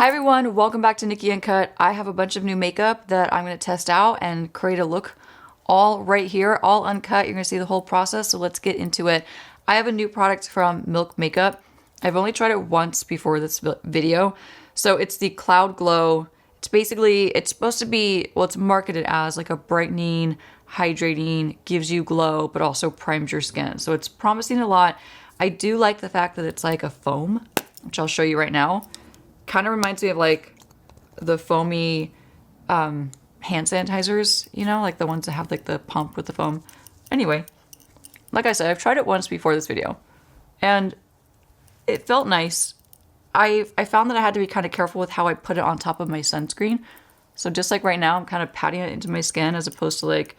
Hi everyone, welcome back to Nikki Uncut. I have a bunch of new makeup that I'm going to test out and create a look all right here, all uncut. You're going to see the whole process, so let's get into it. I have a new product from milkmakeup. I've only tried it once before this video. So it's the Cloud Glow. It's supposed to be, well, it's marketed as like a brightening, hydrating, gives you glow, but also primes your skin. So it's promising a lot. I do like the fact that it's like a foam, which I'll show you right now. Kind of reminds me of like the foamy hand sanitizers, you know, like the ones that have like the pump with the foam. Anyway, like I said, I've tried it once before this video and it felt nice. I found that I had to be kind of careful with how I put it on top of my sunscreen. So just like right now, I'm kind of patting it into my skin as opposed to like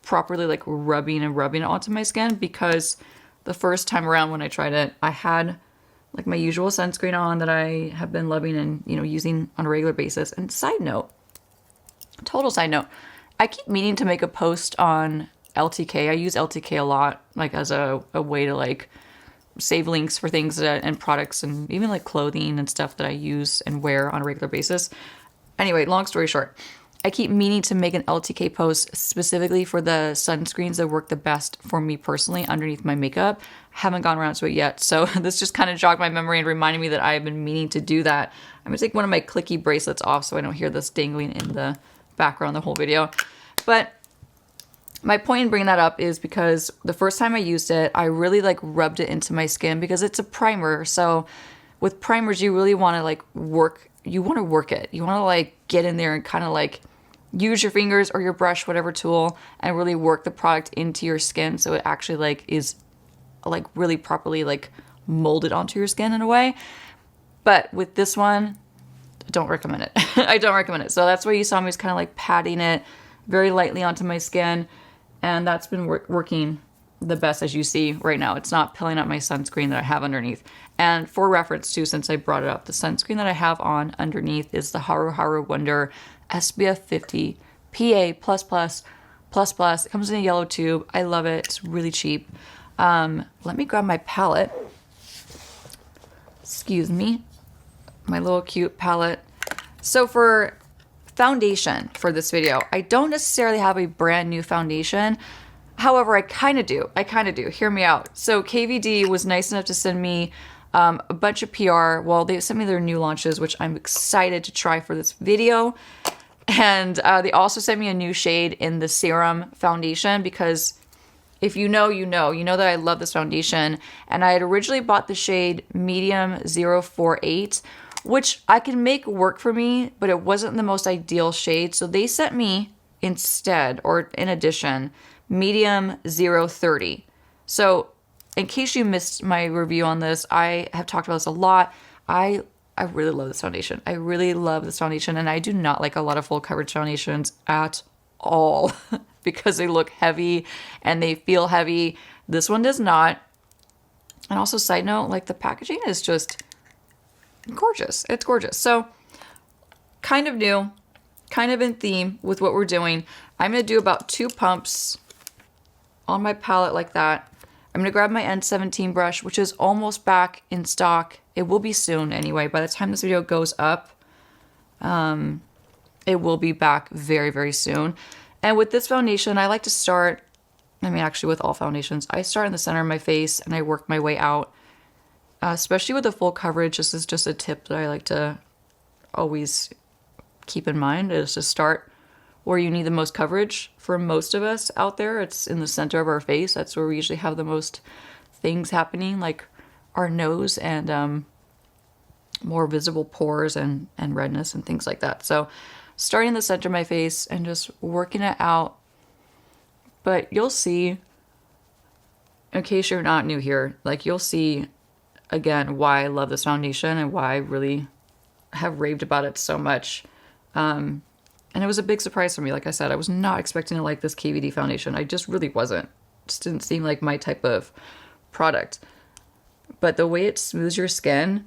properly like rubbing it onto my skin, because the first time around when I tried it, I had like my usual sunscreen on that I have been loving and, you know, using on a regular basis. And total side note, I keep meaning to make a post on LTK. I use LTK a lot, like as a way to like save links for things and products and even like clothing and stuff that I use and wear on a regular basis. Anyway, long story short, I keep meaning to make an LTK post specifically for the sunscreens that work the best for me personally underneath my makeup. Haven't gone around to it yet, so this just kind of jogged my memory and reminded me that I have been meaning to do that. I'm gonna take one of my clicky bracelets off so I don't hear this dangling in the background the whole video. But my point in bringing that up is because the first time I used it, I really like rubbed it into my skin because it's a primer. So with primers, you really want to like work it. You want to like get in there and kind of like use your fingers or your brush, whatever tool, and really work the product into your skin so it actually like is like really properly like molded onto your skin in a way. But with this one, I don't recommend it. I don't recommend it. So that's why you saw me just kind of like patting it very lightly onto my skin, and that's been working the best, as you see right now. It's not pilling up my sunscreen that I have underneath. And for reference too, since I brought it up, the sunscreen that I have on underneath is the Haru Haru Wonder SPF 50 PA+++++. It comes in a yellow tube. I love it. It's really cheap. Let me grab my palette. Excuse me. My little cute palette. So for foundation for this video, I don't necessarily have a brand new foundation. However, I kind of do. Hear me out. So KVD was nice enough to send me a bunch of PR. Well, they sent me their new launches, which I'm excited to try for this video. And they also sent me a new shade in the Serum foundation, because if you know, you know that I love this foundation. And I had originally bought the shade Medium 048, which I can make work for me, but it wasn't the most ideal shade. So they sent me instead, or in addition, Medium 030. So in case you missed my review on this, I have talked about this a lot. I really love this foundation. I really love this foundation, and I do not like a lot of full coverage foundations at all because they look heavy and they feel heavy. This one does not. And also, side note, like the packaging is just gorgeous. It's gorgeous. So kind of new, kind of in theme with what we're doing. I'm going to do about 2 pumps on my palette like that. I'm going to grab my N17 brush, which is almost back in stock. It will be soon anyway. By the time this video goes up, it will be back very, very soon. And with this foundation, I like to start, actually with all foundations, I start in the center of my face and I work my way out. Especially with the full coverage, this is just a tip that I like to always keep in mind, is to start where you need the most coverage. For most of us out there, it's in the center of our face. That's where we usually have the most things happening, like our nose and more visible pores and redness and things like that. So starting in the center of my face and just working it out. But you'll see, in case you're not new here, like you'll see again why I love this foundation and why I really have raved about it so much. And it was a big surprise for me. Like I said, I was not expecting to like this KVD foundation. I just really wasn't. It just didn't seem like my type of product. But the way it smooths your skin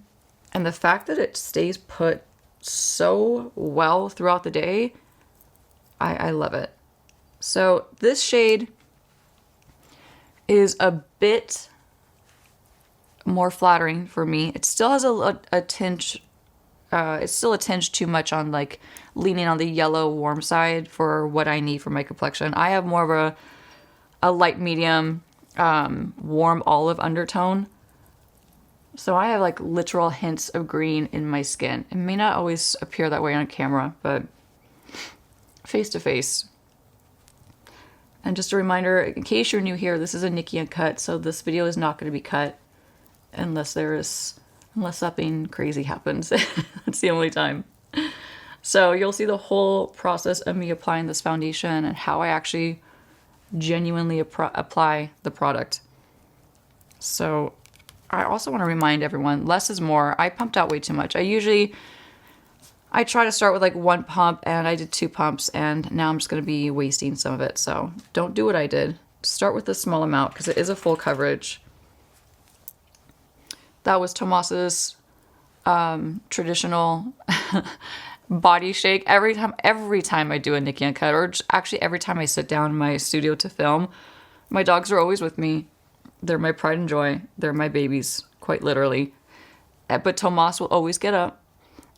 and the fact that it stays put so well throughout the day, I love it. So this shade is a bit more flattering for me. It still has a tinge it's still a tinge too much on like leaning on the yellow warm side for what I need for my complexion. I have more of a light medium warm olive undertone. So I have like literal hints of green in my skin. It may not always appear that way on camera, but face to face. And just a reminder, in case you're new here, this is a Nikki uncut, so this video is not going to be cut unless something crazy happens. That's the only time. So you'll see the whole process of me applying this foundation and how I actually genuinely apply the product. So I also want to remind everyone, less is more. I pumped out way too much. I try to start with like 1 pump, and I did 2 pumps, and now I'm just going to be wasting some of it. So don't do what I did. Start with a small amount because it is a full coverage. That was Tomas's traditional body shake. Every time I do a Nikki uncut, or actually every time I sit down in my studio to film, my dogs are always with me. They're my pride and joy. They're my babies, quite literally. But Tomas will always get up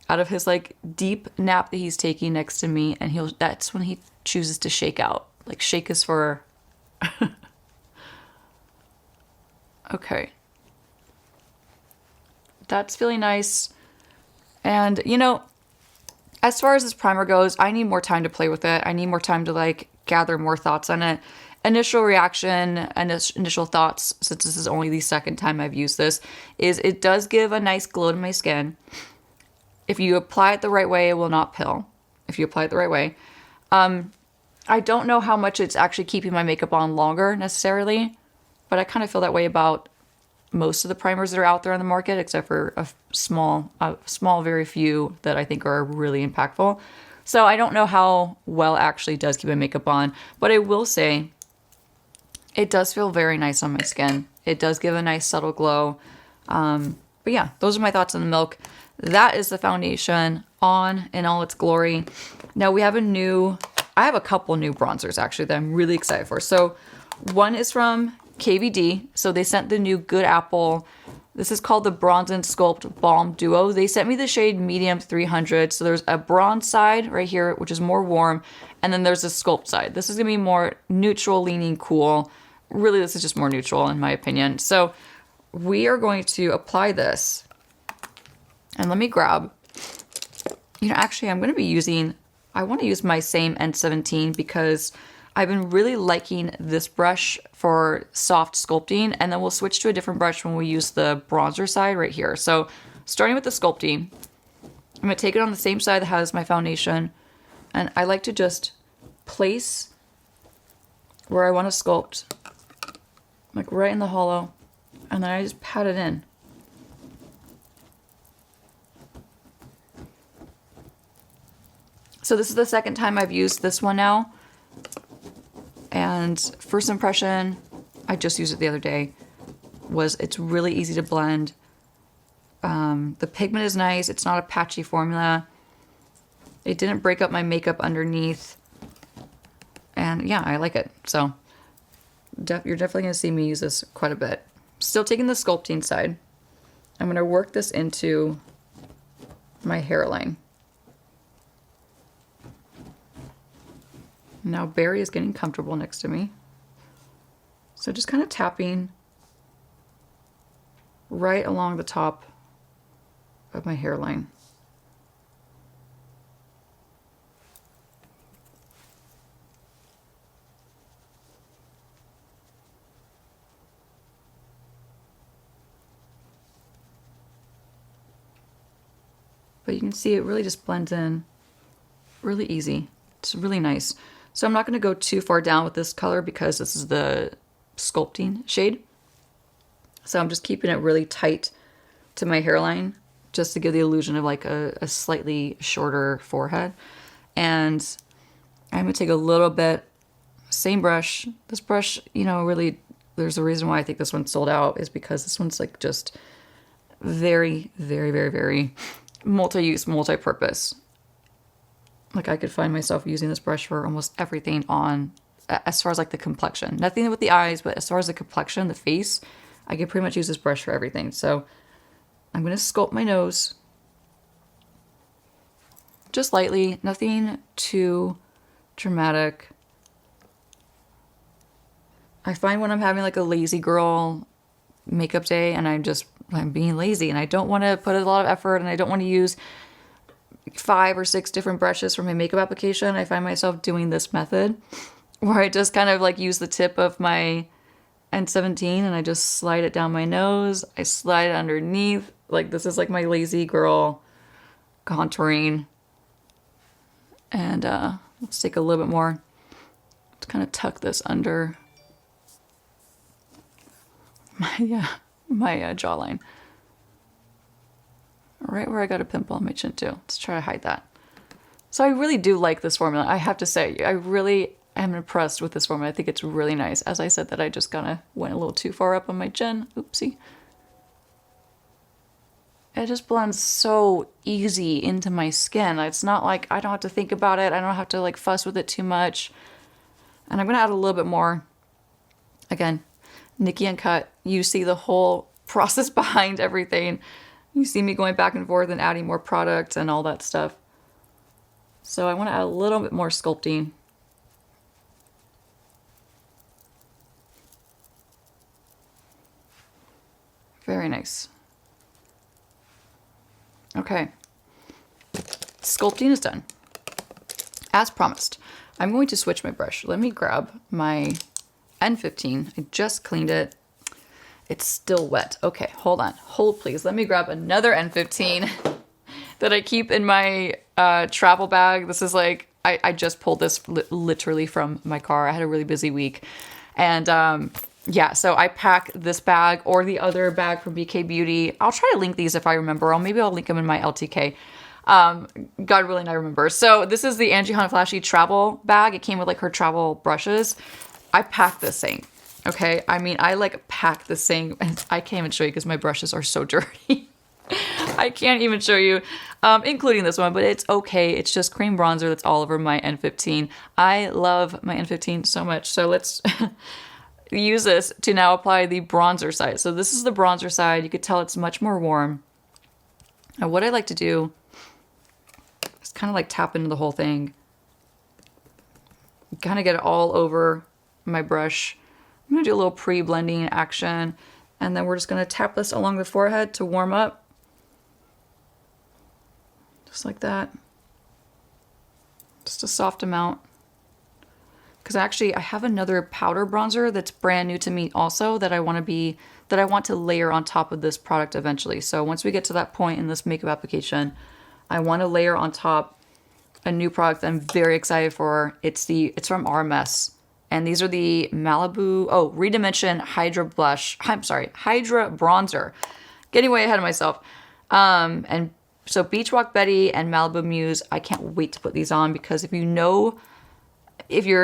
out of his like deep nap that he's taking next to me, and that's when he chooses to shake out. Like, shake is for okay. That's feeling nice. And you know, as far as this primer goes, I need more time to play with it. I need more time to like gather more thoughts on it. Initial reaction and initial thoughts, since this is only the second time I've used this, is it does give a nice glow to my skin. If you apply it the right way, it will not pill. If you apply it the right way. I don't know how much it's actually keeping my makeup on longer necessarily, but I kind of feel that way about most of the primers that are out there on the market, except for a small, very few that I think are really impactful. So I don't know how well it actually does keep my makeup on, but I will say it does feel very nice on my skin. It does give a nice subtle glow. But yeah, those are my thoughts on the Milk. That is the foundation on in all its glory. Now I have a couple new bronzers actually that I'm really excited for. So one is from KVD. So they sent the new Good Apple. This is called the Bronze and Sculpt Balm Duo. They sent me the shade Medium 300. So there's a bronze side right here, which is more warm. And then there's a sculpt side. This is going to be more neutral, leaning cool. Really, this is just more neutral in my opinion. So we are going to apply this. And let me grab, actually I'm going to be I want to use my same N17 because I've been really liking this brush for soft sculpting, and then we'll switch to a different brush when we use the bronzer side right here. So starting with the sculpting, I'm going to take it on the same side that has my foundation, and I like to just place where I want to sculpt, like right in the hollow, and then I just pat it in. So this is the second time I've used this one now. And first impression, I just used it the other day, was it's really easy to blend. The pigment is nice. It's not a patchy formula. It didn't break up my makeup underneath. And yeah, I like it. So you're definitely going to see me use this quite a bit. Still taking the sculpting side. I'm going to work this into my hairline. Now Barry is getting comfortable next to me. So just kind of tapping right along the top of my hairline. But you can see it really just blends in really easy. It's really nice. So I'm not going to go too far down with this color because this is the sculpting shade. So I'm just keeping it really tight to my hairline just to give the illusion of like a slightly shorter forehead. And I'm going to take a little bit, same brush. This brush, really, there's a reason why I think this one sold out, is because this one's like just very, very, very, very multi-use, multi-purpose. Like I could find myself using this brush for almost everything on, as far as like the complexion. Nothing with the eyes, but as far as the complexion, the face, I could pretty much use this brush for everything. So I'm going to sculpt my nose. just lightly, nothing too dramatic. I find when I'm having like a lazy girl makeup day and I'm being lazy and I don't want to put a lot of effort and I don't want to use 5 or 6 different brushes for my makeup application, I find myself doing this method where I just kind of like use the tip of my N17 and I just slide it down my nose. I slide it underneath. Like this is like my lazy girl contouring. And let's take a little bit more to kind of tuck this under my jawline. Right where I got a pimple on my chin too. Let's try to hide that. So I really do like this formula. I have to say, I really am impressed with this formula. I think it's really nice. As I said that I just kind of went a little too far up on my chin. Oopsie. It just blends so easy into my skin. It's not like I don't have to think about it. I don't have to like fuss with it too much. And I'm going to add a little bit more. Again, Nikki Uncut. You see the whole process behind everything. You see me going back and forth and adding more product and all that stuff. So I want to add a little bit more sculpting. Very nice. Okay. Sculpting is done. As promised, I'm going to switch my brush. Let me grab my N15. I just cleaned it. It's still wet. Okay, hold on. Hold, please. Let me grab another N15 that I keep in my travel bag. This is like, I just pulled this literally from my car. I had a really busy week. And yeah, so I pack this bag or the other bag from BK I'll try to link these if I remember, or maybe I'll link them in my LTK. God willing, I remember. So this is the Angie Hunt Flashy travel bag. It came with like her travel brushes. I packed this thing. Okay, I mean, I like pack this thing, and I can't even show you because my brushes are so dirty. I can't even show you, including this one, but it's okay. It's just cream bronzer that's all over my N15. I love my N15 so much. So let's use this to now apply the bronzer side. So this is the bronzer side. You could tell it's much more warm. And what I like to do is kind of like tap into the whole thing. Kind of get it all over my brush. I'm going to do a little pre-blending action, and then we're just going to tap this along the forehead to warm up. Just like that. Just a soft amount. Because actually I have another powder bronzer that's brand new to me also that I want to layer on top of this product eventually. So once we get to that point in this makeup application, I want to layer on top a new product that I'm very excited for. It's from RMS. And these are the Redimension Hydra Bronzer. Getting way ahead of myself. And so Beach Walk Betty and Malibu Muse, I can't wait to put these on because if you're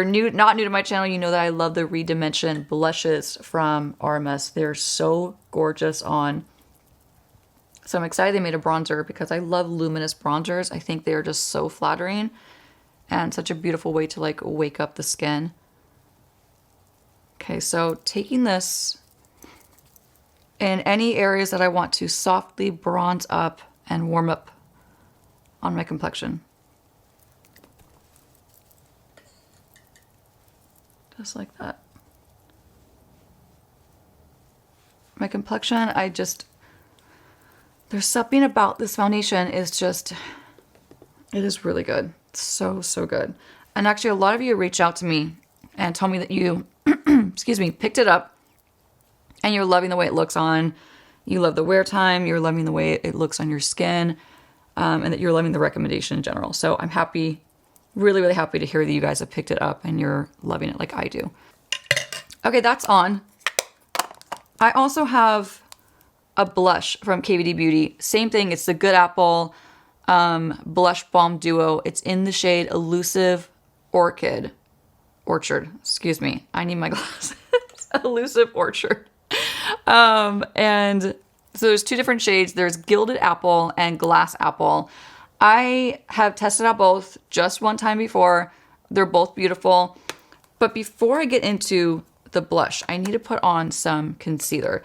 not new to my channel, you know that I love the Redimension blushes from RMS. They're so gorgeous on. So I'm excited they made a bronzer because I love luminous bronzers. I think they're just so flattering and such a beautiful way to like wake up the skin. Okay, so taking this in any areas that I want to softly bronze up and warm up on my complexion. Just like that. My complexion, there's something about this foundation it is really good. It's so, so good. And actually a lot of you reached out to me and told me that you, excuse me, picked it up and you're loving the way it looks on. You love the wear time. You're loving the way it looks on your skin, and that you're loving the recommendation in general. So I'm happy, really, really happy to hear that you guys have picked it up and you're loving it like I do. Okay, that's on. I also have a blush from kvdbeauty. Same thing. It's the Good Apple Blush Balm Duo. It's in the shade Elusive Orchard. Excuse me. I need my glasses. Elusive Orchard. And so there's 2 different shades. There's Gilded Apple and Glass Apple. I have tested out both just one time before. They're both beautiful. But before I get into the blush, I need to put on some concealer.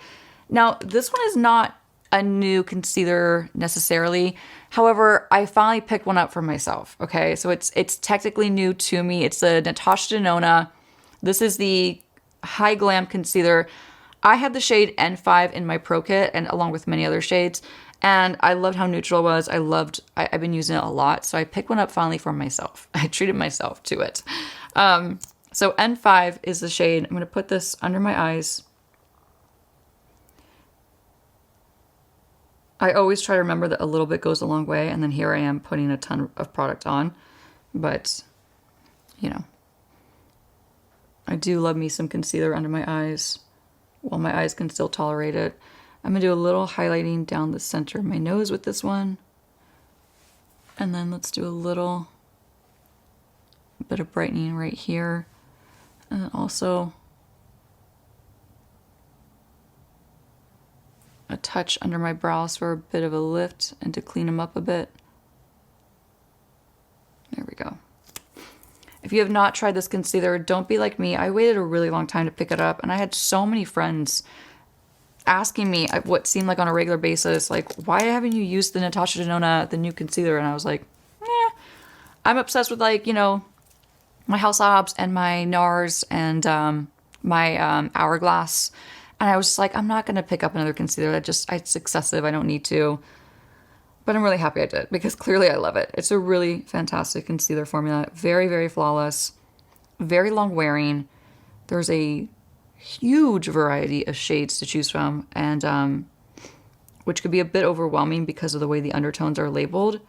Now, this one is not a new concealer necessarily. However, I finally picked one up for myself. Okay, so it's technically new to me. It's the Natasha Denona. This is the High Glam Concealer. I have the shade N5 in my Pro Kit, and along with many other shades. And I loved how neutral it was. I've been using it a lot. So I picked one up finally for myself. I treated myself to it. So N5 is the shade. I'm going to put this under my eyes. I always try to remember that a little bit goes a long way. And then here I am putting a ton of product on. But, you know, I do love me some concealer under my eyes while my eyes can still tolerate it. I'm going to do a little highlighting down the center of my nose with this one. And then let's do a little bit of brightening right here. And then also a touch under my brows for a bit of a lift and to clean them up a bit. There we go. If you have not tried this concealer, don't be like me. I waited a really long time to pick it up, and I had so many friends asking me what seemed like on a regular basis, like, why haven't you used the Natasha Denona, the new concealer? And I was like, I'm obsessed with, like, you know, my House Labs and my NARS and my Hourglass. And I was just like, I'm not going to pick up another concealer. It's excessive. I don't need to. But I'm really happy I did, because clearly I love it. It's a really fantastic concealer formula. Very, very flawless. Very long wearing. There's a huge variety of shades to choose from, and which could be a bit overwhelming because of the way the undertones are labeled,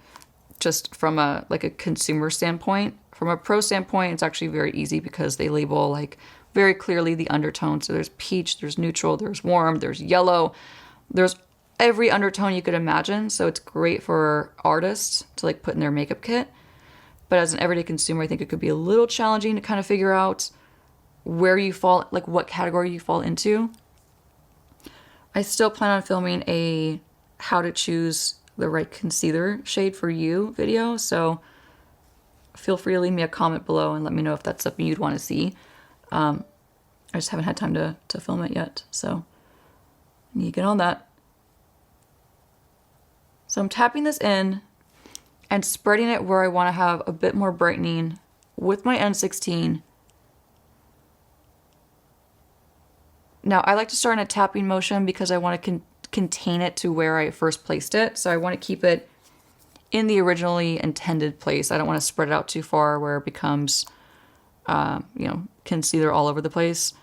just from a consumer standpoint. From a pro standpoint, it's actually very easy because they label like very clearly the undertones. So there's peach, there's neutral, there's warm, there's yellow, there's every undertone you could imagine. So it's great for artists to like put in their makeup kit. But as an everyday consumer, I think it could be a little challenging to kind of figure out where you fall, like what category you fall into. I still plan on filming a how to choose the right concealer shade for you video. So feel free to leave me a comment below and let me know if that's something you'd want to see. I just haven't had time to film it yet. So I need to get on that. So I'm tapping this in and spreading it where I want to have a bit more brightening with my N16. Now, I like to start in a tapping motion because I want to contain it to where I first placed it. So I want to keep it in the originally intended place. I don't want to spread it out too far where it becomes, concealer all over the place.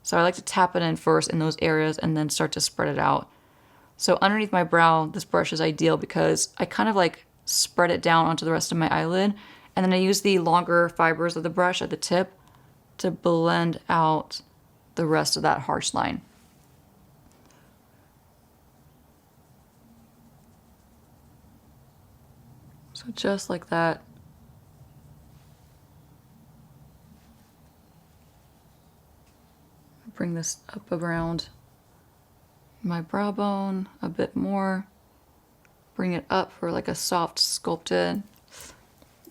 So I like to tap it in first in those areas and then start to spread it out. So underneath my brow, this brush is ideal because I kind of like spread it down onto the rest of my eyelid. And then I use the longer fibers of the brush at the tip to blend out the rest of that harsh line. So just like that. Bring this up around my brow bone a bit more. Bring it up for like a soft sculpted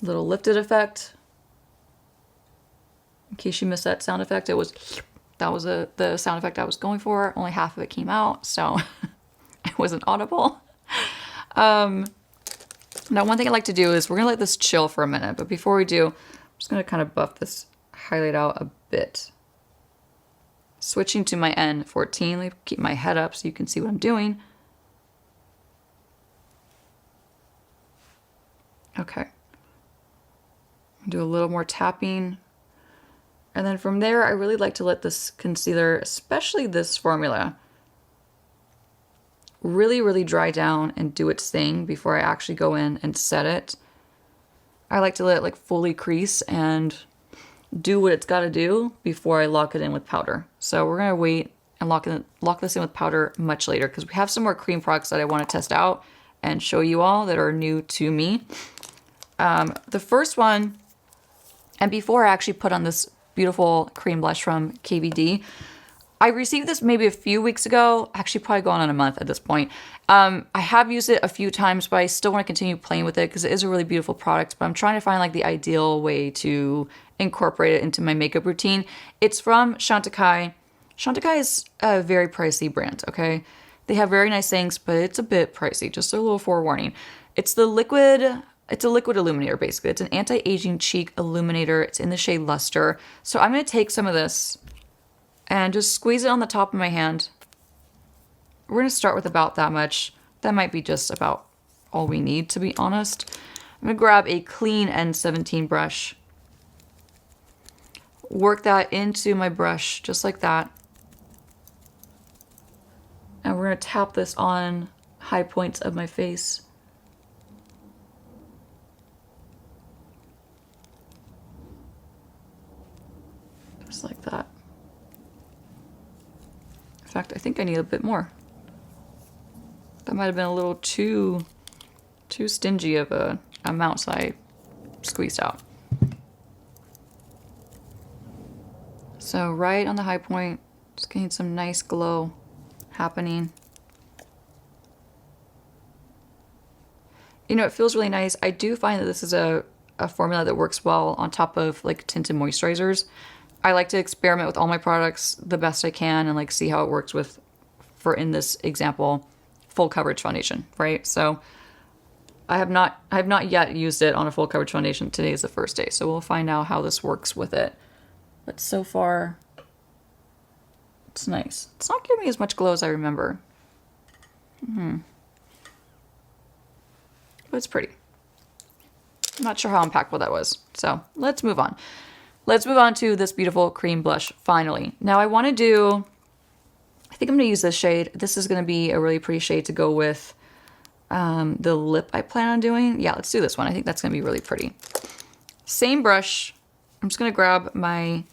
little lifted effect. In case you missed that sound effect, that was the sound effect I was going for. Only half of it came out, so it wasn't audible. Now, one thing I like to do is we're gonna let this chill for a minute, but before we do, I'm just gonna kind of buff this highlight out a bit. Switching to my N14, let me keep my head up so you can see what I'm doing. Okay. Do a little more tapping. And then from there, I really like to let this concealer, especially this formula, really, really dry down and do its thing before I actually go in and set it. I like to let it like fully crease and do what it's got to do before I lock it in with powder. So we're going to wait and lock this in with powder much later because we have some more cream products that I want to test out and show you all that are new to me. The first one, and before I actually put on this beautiful cream blush from KVD, I received this maybe a few weeks ago, actually probably going on a month at this point. I have used it a few times, but I still want to continue playing with it because it is a really beautiful product, but I'm trying to find like the ideal way to incorporate it into my makeup routine. It's from Chantecaille. Chantecaille is a very pricey brand, okay? They have very nice things, but it's a bit pricey. Just a little forewarning. It's a liquid illuminator, basically. It's an anti-aging cheek illuminator. It's in the shade Luster. So I'm going to take some of this and just squeeze it on the top of my hand. We're going to start with about that much. That might be just about all we need, to be honest. I'm going to grab a clean N17 brush. Work that into my brush, just like that. And we're going to tap this on high points of my face. Just like that. In fact, I think I need a bit more. That might have been a little too stingy of a amount, so I squeezed out. So right on the high point, just getting some nice glow happening. You know, it feels really nice. I do find that this is a formula that works well on top of like tinted moisturizers. I like to experiment with all my products the best I can and like see how it works with, for in this example, full coverage foundation, right? So I have not yet used it on a full coverage foundation. Today is the first day, so we'll find out how this works with it. But so far, it's nice. It's not giving me as much glow as I remember. But it's pretty. I'm not sure how impactful that was. So let's move on. Let's move on to this beautiful cream blush, finally. Now I want to do, I think I'm going to use this shade. This is going to be a really pretty shade to go with the lip I plan on doing. Yeah, let's do this one. I think that's going to be really pretty. Same brush. I'm just going to grab my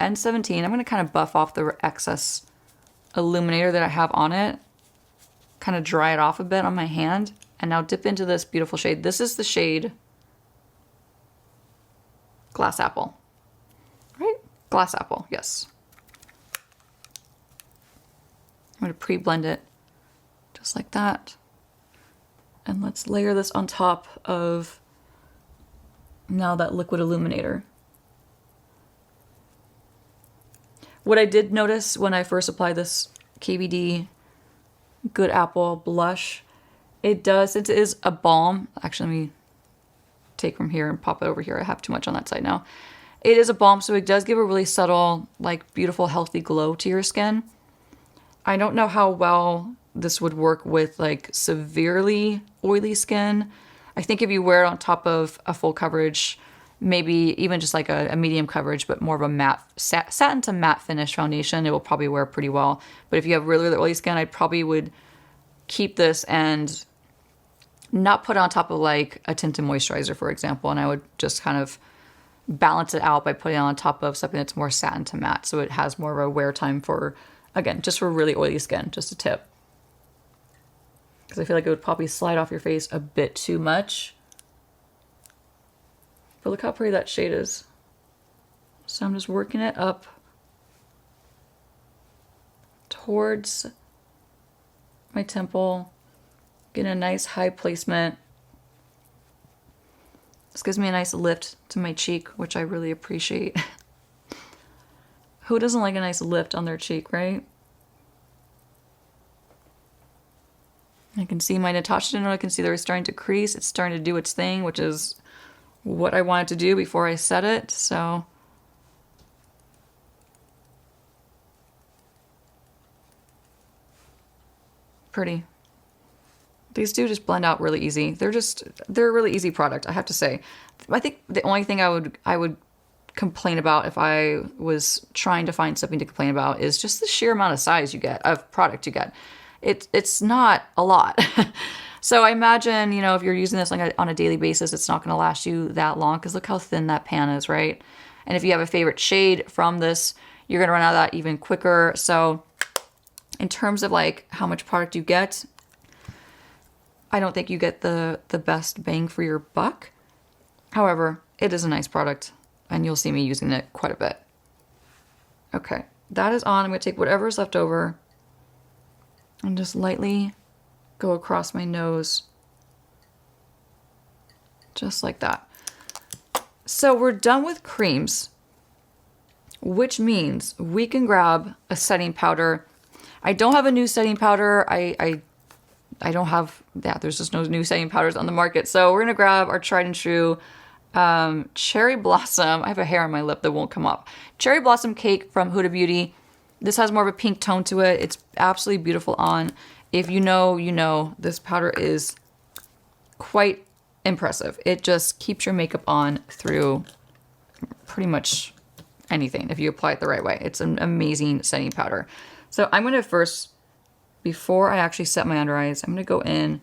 N17. I'm going to kind of buff off the excess illuminator that I have on it. Kind of dry it off a bit on my hand. And now dip into this beautiful shade. This is the shade Glass Apple. Right? Glass Apple, yes. I'm going to pre-blend it just like that. And let's layer this on top of now that liquid illuminator. What I did notice when I first applied this KVD Good Apple blush, it does, since it is a balm, actually let me take from here and pop it over here. I have too much on that side now. It is a balm, so it does give a really subtle, like beautiful, healthy glow to your skin. I don't know how well this would work with like severely oily skin. I think if you wear it on top of a full coverage, maybe even just like a medium coverage, but more of a matte, satin to matte finish foundation, it will probably wear pretty well. But if you have really, really oily skin, I probably would keep this and not put it on top of like a tinted moisturizer, for example. And I would just kind of balance it out by putting it on top of something that's more satin to matte. So it has more of a wear time for, again, just for really oily skin, just a tip. Because I feel like it would probably slide off your face a bit too much. But look how pretty that shade is. So I'm just working it up towards my temple, getting a nice high placement. This gives me a nice lift to my cheek, which I really appreciate. Who doesn't like a nice lift on their cheek, right? I can see my Natasha Denona, I can see they're starting to crease. It's starting to do its thing, which is what I wanted to do before I set it, so. Pretty. These do just blend out really easy. They're a really easy product, I have to say. I think the only thing I would complain about if I was trying to find something to complain about is just the sheer amount of size you get, of product you get. It's not a lot. So I imagine, you know, if you're using this like on a daily basis, it's not going to last you that long because look how thin that pan is, right? And if you have a favorite shade from this, you're going to run out of that even quicker. So in terms of like how much product you get, I don't think you get the best bang for your buck. However, it is a nice product and you'll see me using it quite a bit. Okay, that is on. I'm going to take whatever's left over and just lightly go across my nose. Just like that. So we're done with creams, which means we can grab a setting powder. I don't have a new setting powder. I don't have, yeah, there's just no new setting powders on the market. So we're gonna grab our tried and true Cherry Blossom. I have a hair on my lip that won't come off. Cherry Blossom Cake from Huda Beauty. This has more of a pink tone to it. It's absolutely beautiful on. If you know, you know, this powder is quite impressive. It just keeps your makeup on through pretty much anything if you apply it the right way. It's an amazing setting powder. So I'm gonna first, before I actually set my under eyes, I'm gonna go in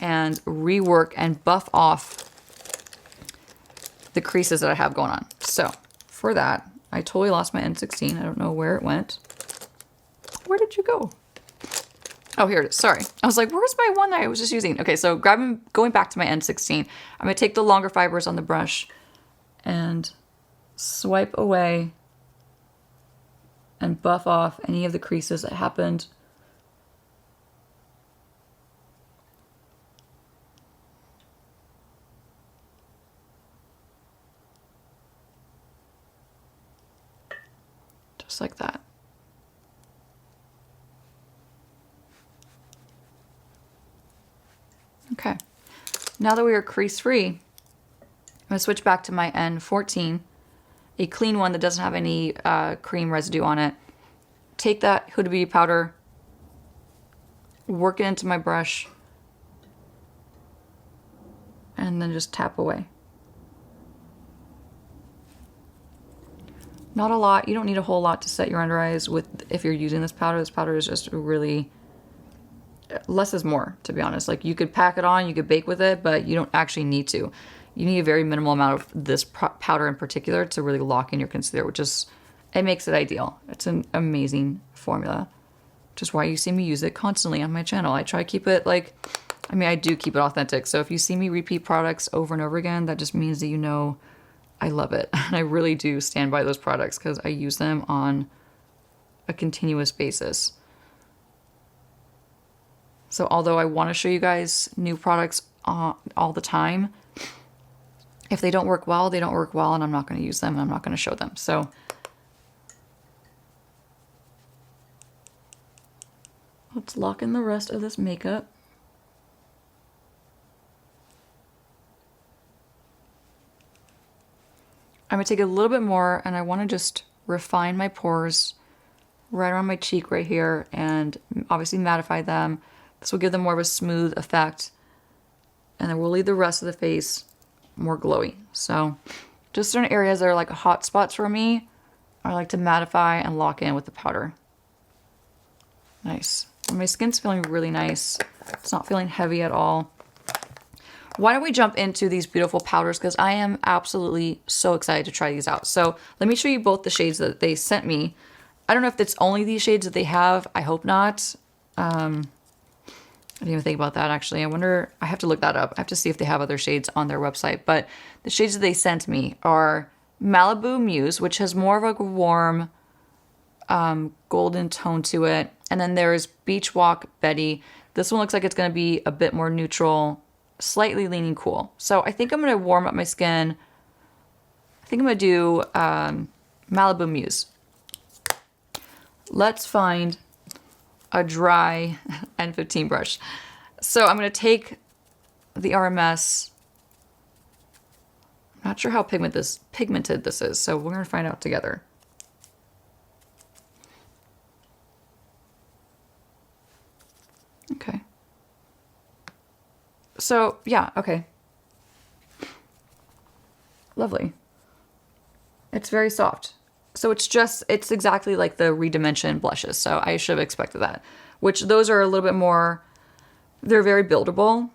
and rework and buff off the creases that I have going on. So for that, I totally lost my N16. I don't know where it went. Where did you go? Oh, here it is. Sorry. I was like, where's my one that I was just using? Okay, so going back to my N16, I'm gonna take the longer fibers on the brush and swipe away and buff off any of the creases that happened. Just like that. Okay, now that we are crease free, I'm gonna switch back to my N14, a clean one that doesn't have any cream residue on it. Take that Huda Beauty powder, work it into my brush, and then just tap away. Not a lot. You don't need a whole lot to set your under eyes with if you're using this powder. This powder is just really, less is more, to be honest. Like, you could pack it on, you could bake with it, but you don't actually need to. You need a very minimal amount of this powder in particular to really lock in your concealer, which is, it makes it ideal. It's an amazing formula, which is why you see me use it constantly on my channel. I try to keep it like, I mean, I do keep it authentic. So if you see me repeat products over and over again, that just means that you know I love it. And I really do stand by those products because I use them on a continuous basis. So although I want to show you guys new products all the time, if they don't work well, they don't work well, and I'm not going to use them and I'm not going to show them. So let's lock in the rest of this makeup. I'm going to take a little bit more and I want to just refine my pores right around my cheek right here and obviously mattify them. This will give them more of a smooth effect. And then we'll leave the rest of the face more glowy. So just certain areas that are like hot spots for me, I like to mattify and lock in with the powder. Nice. And my skin's feeling really nice. It's not feeling heavy at all. Why don't we jump into these beautiful powders, because I am absolutely so excited to try these out. So let me show you both the shades that they sent me. I don't know if it's only these shades that they have. I hope not. I didn't even think about that, actually. I wonder, I have to look that up. I have to see if they have other shades on their website. But the shades that they sent me are Malibu Muse, which has more of a warm golden tone to it. And then there's Beach Walk Betty. This one looks like it's going to be a bit more neutral, slightly leaning cool. So I think I'm going to warm up my skin. I think I'm going to do Malibu Muse. Let's find a dry N15 brush. So I'm going to take the RMS. I'm not sure how pigmented this is, so we're going to find out together. Okay. So, yeah, okay. Lovely. It's very soft. So it's exactly like the Redimension blushes. So I should have expected that. Which those are a little bit more, they're very buildable.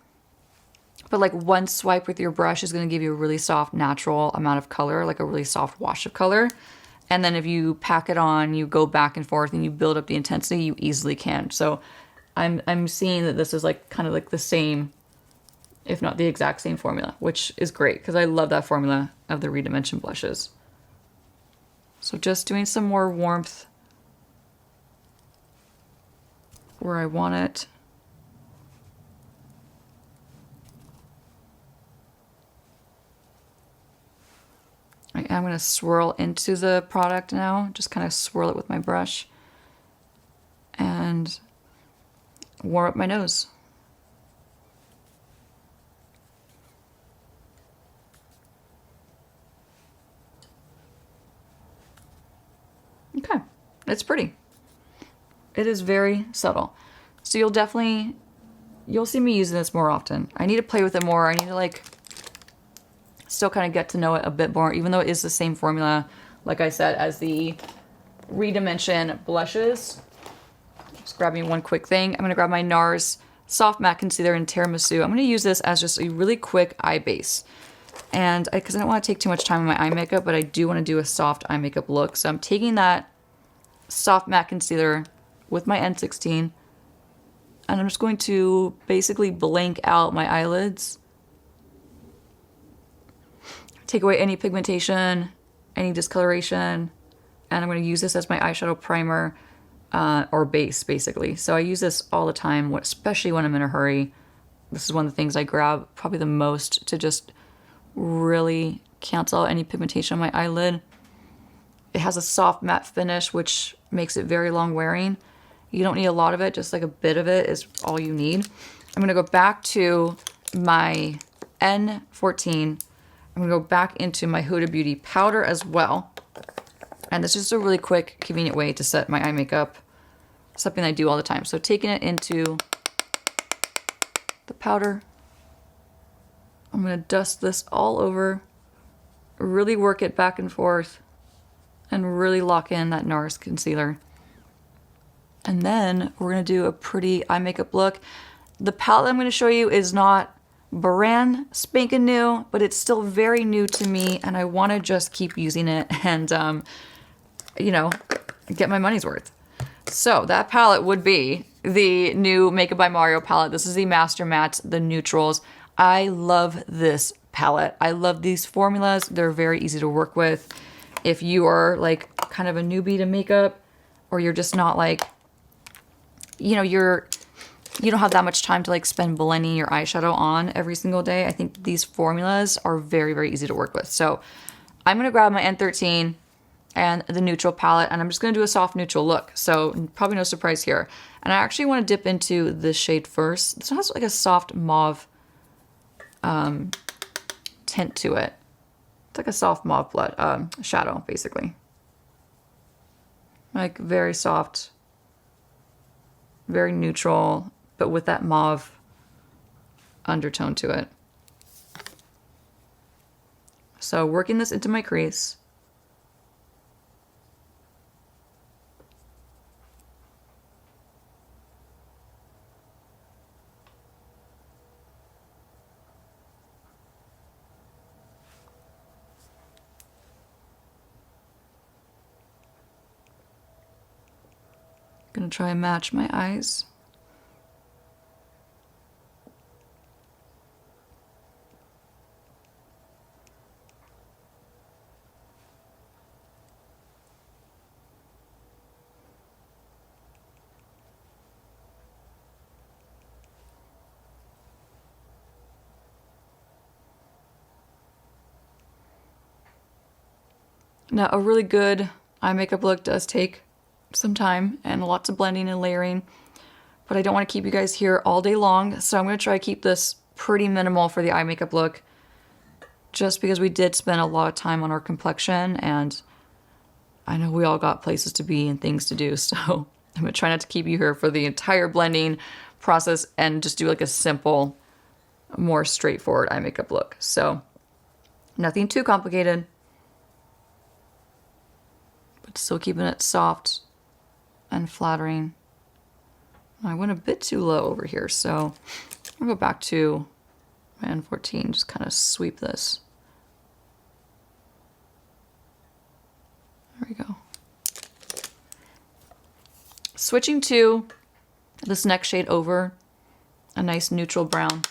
But like one swipe with your brush is going to give you a really soft, natural amount of color, like a really soft wash of color. And then if you pack it on, you go back and forth and you build up the intensity, you easily can. So I'm seeing that this is like kind of like the same, if not the exact same formula, which is great because I love that formula of the Redimension blushes. So just doing some more warmth where I want it. I am going to swirl into the product now, just kind of swirl it with my brush. warm up my nose. Okay, it's pretty. It is very subtle. So you'll see me using this more often. I need to play with it more. I need to like still kind of get to know it a bit more, even though it is the same formula, like I said, as the Redimension blushes. Just grab me one quick thing. I'm gonna grab my NARS Soft Matte Concealer in Tiramisu. I'm gonna use this as just a really quick eye base. And because I don't want to take too much time on my eye makeup, but I do want to do a soft eye makeup look. So I'm taking that soft matte concealer with my N16, and I'm just going to basically blank out my eyelids. Take away any pigmentation, any discoloration, and I'm going to use this as my eyeshadow primer or base, basically. So I use this all the time, especially when I'm in a hurry. This is one of the things I grab probably the most to just really cancel out any pigmentation on my eyelid. It has a soft matte finish, which makes it very long wearing. You don't need a lot of it, just like a bit of it is all you need. I'm gonna go back to my N14. I'm gonna go back into my Huda Beauty powder as well. And this is just a really quick, convenient way to set my eye makeup. Something I do all the time. So taking it into the powder, I'm gonna dust this all over, really work it back and forth, and really lock in that NARS concealer. And then we're gonna do a pretty eye makeup look. The palette I'm gonna show you is not brand spanking new, but it's still very new to me, and I wanna just keep using it and, you know, get my money's worth. So that palette would be the new Makeup by Mario palette. This is the Master Matte, the neutrals. I love this palette. I love these formulas. They're very easy to work with. If you are like kind of a newbie to makeup, or you're just not like, you know, you don't have that much time to like spend blending your eyeshadow on every single day, I think these formulas are very, very easy to work with. So I'm gonna grab my N13 and the neutral palette, and I'm just gonna do a soft neutral look. So probably no surprise here. And I actually wanna dip into this shade first. This one has like a soft mauve tint to it. It's like a soft mauve blood shadow, basically. Like very soft, very neutral, but with that mauve undertone to it. So working this into my crease. Gonna try and match my eyes. Now, a really good eye makeup look does take some time and lots of blending and layering, but I don't want to keep you guys here all day long, so I'm going to try to keep this pretty minimal for the eye makeup look, just because we did spend a lot of time on our complexion, and I know we all got places to be and things to do, so I'm going to try not to keep you here for the entire blending process and just do like a simple, more straightforward eye makeup look. So nothing too complicated, but still keeping it soft and flattering. I went a bit too low over here, so I'll go back to my N14, just kind of sweep this. There we go. Switching to this next shade over, a nice neutral brown.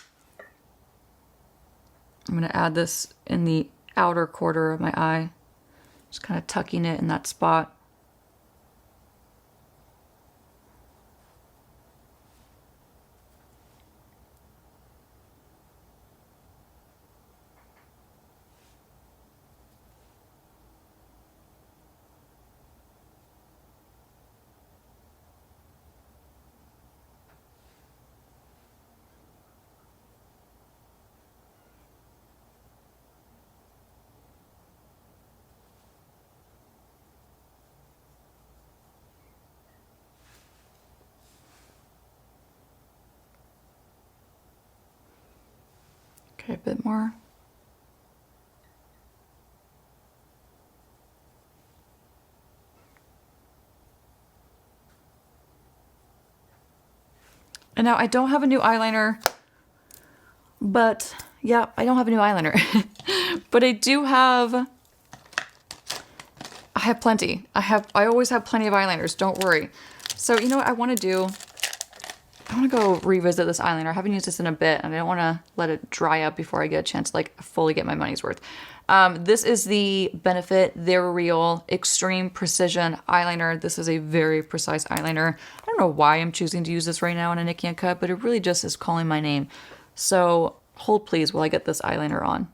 I'm gonna add this in the outer quarter of my eye, just kind of tucking it in that spot. Try a bit more. And now I don't have a new eyeliner, but yeah, I don't have a new eyeliner, but I do have, I have plenty. I always have plenty of eyeliners, don't worry. So you know what I want to do? I want to go revisit this eyeliner. I haven't used this in a bit and I don't want to let it dry up before I get a chance to like fully get my money's worth. This is the Benefit They're Real Extreme Precision Eyeliner. This is a very precise eyeliner. I don't know why I'm choosing to use this right now in a Nikki Uncut, but it really just is calling my name. So hold please while I get this eyeliner on.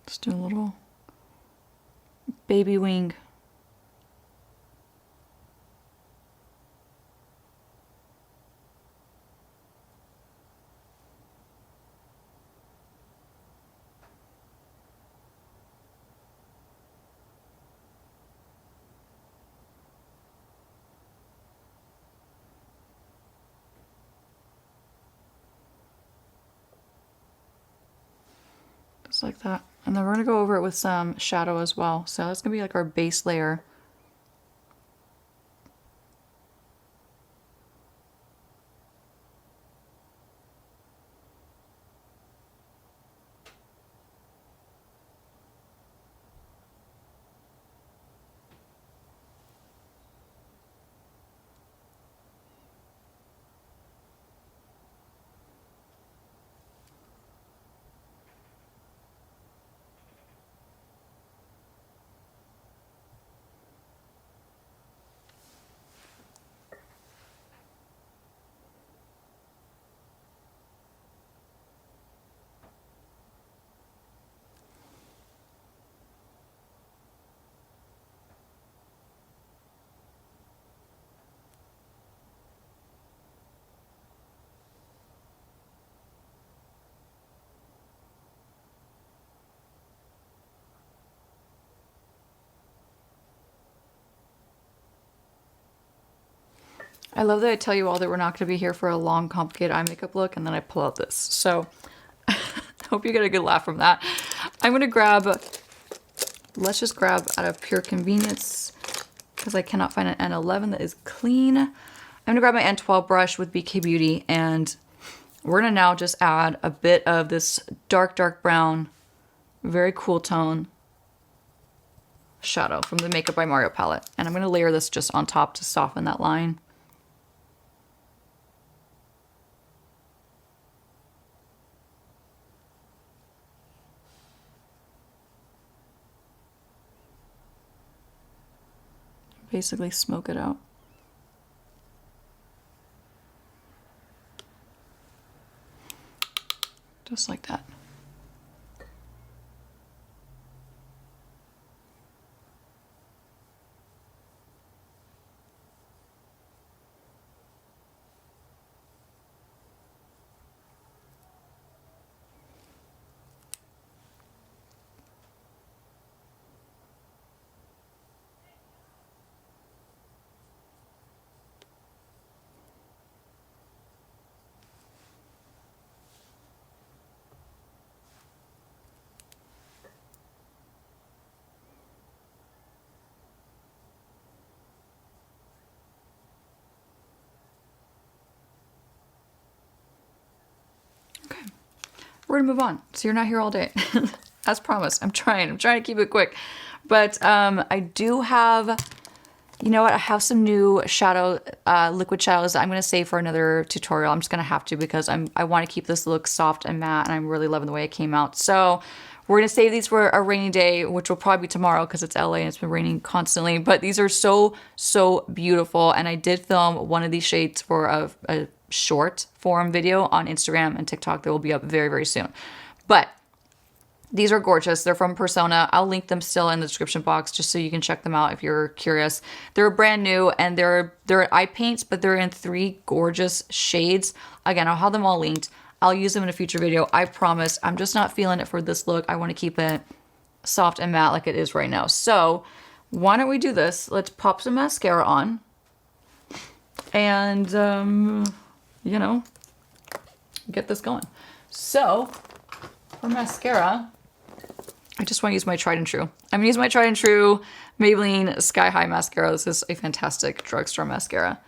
Just do a little baby wing. Just like that. And then we're going to go over it with some shadow as well. So that's going to be like our base layer. I love that I tell you all that we're not going to be here for a long, complicated eye makeup look, and then I pull out this. So I hope you get a good laugh from that. I'm going to grab, let's just grab out of pure convenience, because I cannot find an N11 that is clean. I'm going to grab my N12 brush with kvdbeauty, and we're going to now just add a bit of this dark, dark brown, very cool tone shadow from the makeupbymario palette. And I'm going to layer this just on top to soften that line. Basically smoke it out. Just like that. We're gonna move on. So you're not here all day. As promised. I'm trying to keep it quick. But I do have, you know what? I have some new shadow, liquid shadows that I'm gonna save for another tutorial. I'm just gonna have to because I want to keep this look soft and matte, and I'm really loving the way it came out. So we're gonna save these for a rainy day, which will probably be tomorrow because it's LA and it's been raining constantly. But these are so, so beautiful. And I did film one of these shades for a short form video on Instagram and TikTok that will be up very, very soon. But these are gorgeous. They're from Persona. I'll link them still in the description box just so you can check them out if you're curious. They're brand new and they're eye paints, but they're in 3 gorgeous shades. Again, I'll have them all linked. I'll use them in a future video. I promise. I'm just not feeling it for this look. I want to keep it soft and matte like it is right now. So why don't we do this? Let's pop some mascara on and, you know, get this going. So for mascara, I just want to use my tried and true. I'm going to use my tried and true Maybelline Sky High mascara. This is a fantastic drugstore mascara.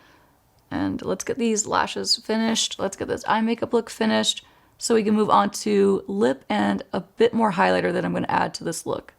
And let's get these lashes finished. Let's get this eye makeup look finished so we can move on to lip and a bit more highlighter that I'm going to add to this look.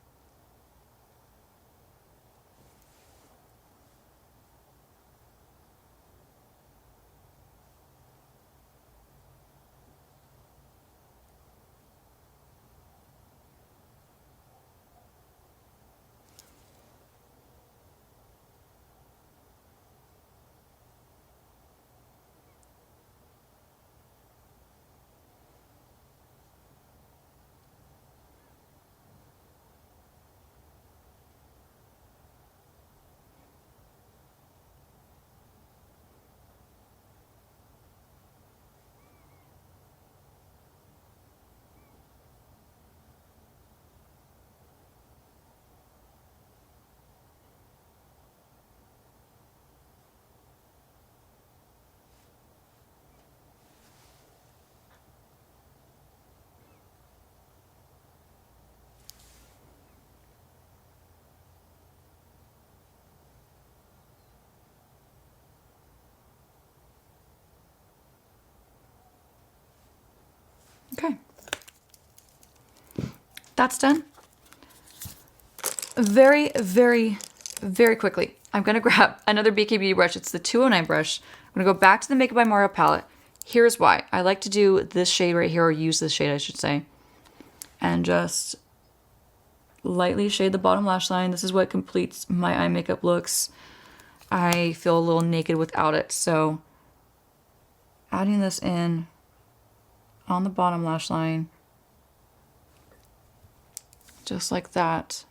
Okay. That's done. Very, very, very quickly, I'm going to grab another BK brush. It's the 209 brush. I'm going to go back to the Makeup by Mario palette. Here's why. I like to do this shade right here, or use this shade, I should say. And just lightly shade the bottom lash line. This is what completes my eye makeup looks. I feel a little naked without it, so adding this in on the bottom lash line, just like that.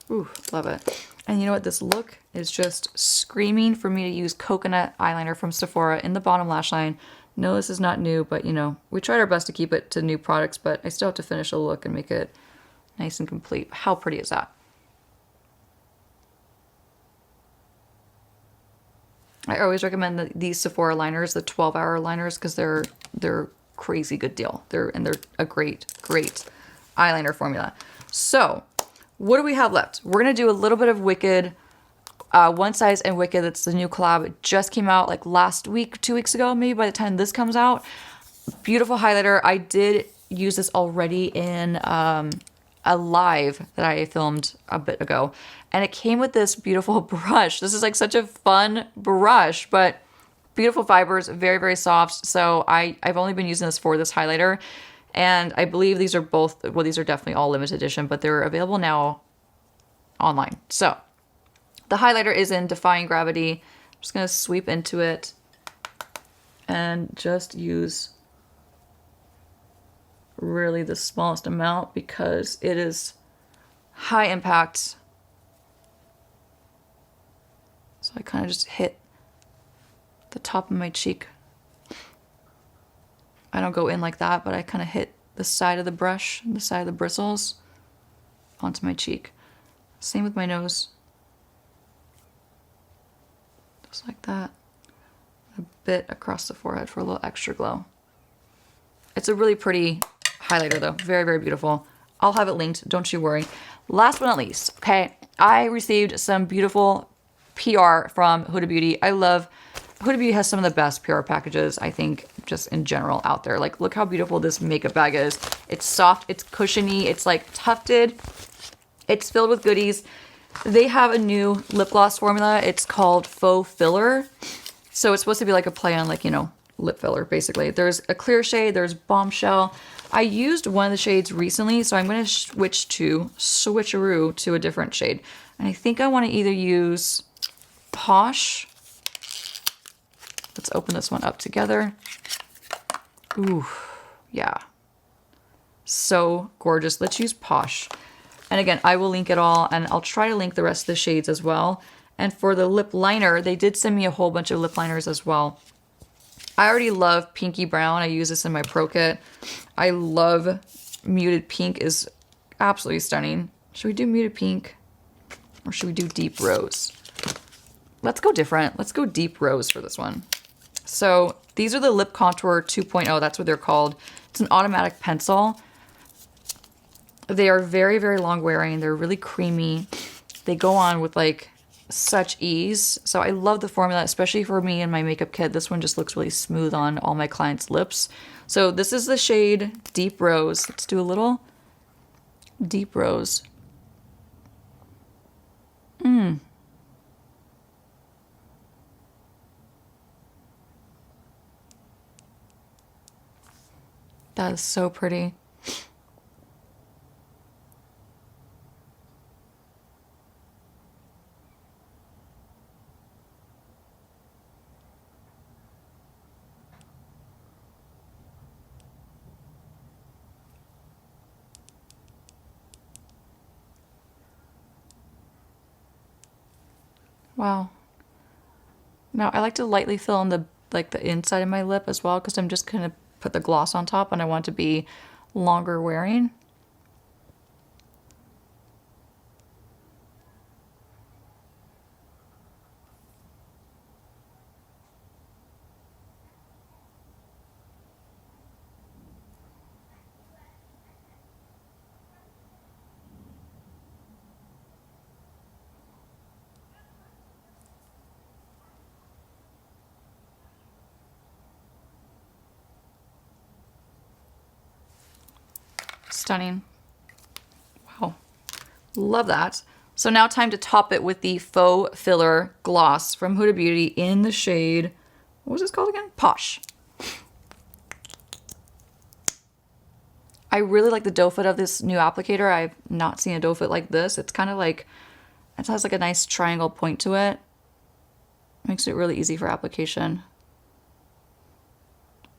Ooh, love it. And you know what? This look is just screaming for me to use coconut eyeliner from Sephora in the bottom lash line. No, this is not new, but you know, we tried our best to keep it to new products, but I still have to finish a look and make it nice and complete. How pretty is that? I always recommend these Sephora liners, the 12-hour liners, because they're crazy good deal. They're a great eyeliner formula. So what do we have left? We're gonna do a little bit of Wicked, One Size and Wicked. That's the new collab. It just came out like last week, 2 weeks ago, maybe by the time this comes out. Beautiful highlighter. I did use this already in a live that I filmed a bit ago, and it came with this beautiful brush. This is like such a fun brush, but beautiful fibers, very, very soft. So I've only been using this for this highlighter, and I believe these are both, well, these are definitely all limited edition, but they're available now online. So the highlighter is in Defying Gravity. I'm just gonna sweep into it and just use really the smallest amount because it is high impact. So I kind of just hit the top of my cheek. I don't go in like that, but I kind of hit the side of the brush, the side of the bristles onto my cheek. Same with my nose. Just like that. A bit across the forehead for a little extra glow. It's a really pretty highlighter though. Very, very beautiful. I'll have it linked, don't you worry. Last but not least, okay, I received some beautiful PR from Huda Beauty. I love, Huda Beauty has some of the best PR packages, I think, just in general out there. Like, look how beautiful this makeup bag is. It's soft, it's cushiony, it's like tufted, it's filled with goodies. They have a new lip gloss formula. It's called Faux Filler. So it's supposed to be like a play on, like, you know, lip filler, basically. There's a clear shade, there's Bombshell. I used one of the shades recently, so I'm going to switcheroo to a different shade. And I think I want to either use Posh. Let's open this one up together. Ooh, yeah. So gorgeous. Let's use Posh. And again, I will link it all, and I'll try to link the rest of the shades as well. And for the lip liner, they did send me a whole bunch of lip liners as well. I already love Pinky Brown. I use this in my Pro Kit. I love Muted Pink, is absolutely stunning. Should we do Muted Pink? Or should we do Deep Rose? Let's go different. Let's go Deep Rose for this one. So these are the Lip Contour 2.0. That's what they're called. It's an automatic pencil. They are very, very long wearing. They're really creamy. They go on with like such ease. So I love the formula, especially for me and my makeup kit. This one just looks really smooth on all my clients' lips. So this is the shade Deep Rose. Let's do a little Deep Rose. That is so pretty. Wow. Now I like to lightly fill in the inside of my lip as well, because I'm just gonna put the gloss on top and I want it to be longer wearing. Stunning. Wow. Love that. So now time to top it with the Faux Filler Gloss from Huda Beauty in the shade, what was this called again? Posh. I really like the doe foot of this new applicator. I've not seen a doe foot like this. It's kind of like, it has like a nice triangle point to it. Makes it really easy for application.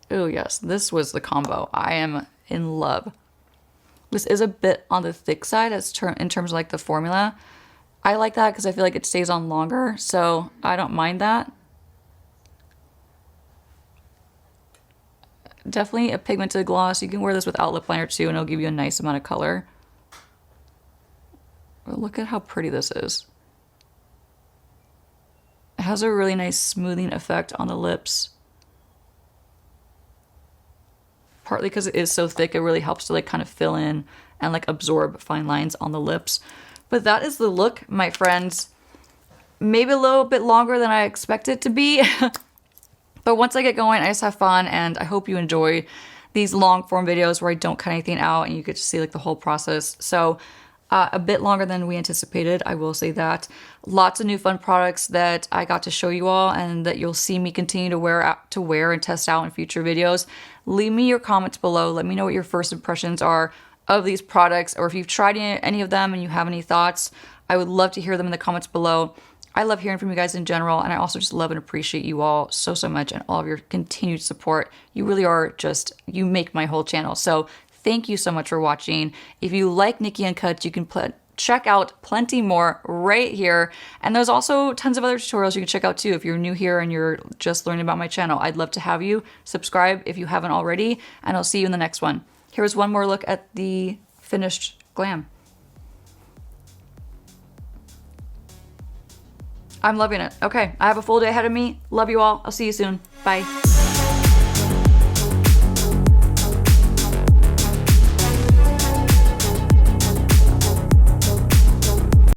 Oh yes, this was the combo. I am in love. This is a bit on the thick side in terms of like the formula. I like that because I feel like it stays on longer, so I don't mind that. Definitely a pigmented gloss. You can wear this without lip liner too, and it'll give you a nice amount of color. But look at how pretty this is. It has a really nice smoothing effect on the lips. Partly because it is so thick, it really helps to like kind of fill in and like absorb fine lines on the lips. But that is the look, my friends. Maybe a little bit longer than I expect it to be. But once I get going, I just have fun, and I hope you enjoy these long form videos where I don't cut anything out and you get to see like the whole process. So a bit longer than we anticipated, I will say that. Lots of new fun products that I got to show you all, and that you'll see me continue to wear and test out in future videos. Leave me your comments below. Let me know what your first impressions are of these products, or if you've tried any of them and you have any thoughts. I would love to hear them in the comments below. I love hearing from you guys in general, and I also just love and appreciate you all so, so much, and all of your continued support. You really are you make my whole channel. So thank you so much for watching. If you like Nikki Uncut, you can check out plenty more right here. And there's also tons of other tutorials you can check out too if you're new here and you're just learning about my channel. I'd love to have you. Subscribe if you haven't already, and I'll see you in the next one. Here's one more look at the finished glam. I'm loving it. Okay, I have a full day ahead of me. Love you all. I'll see you soon. Bye.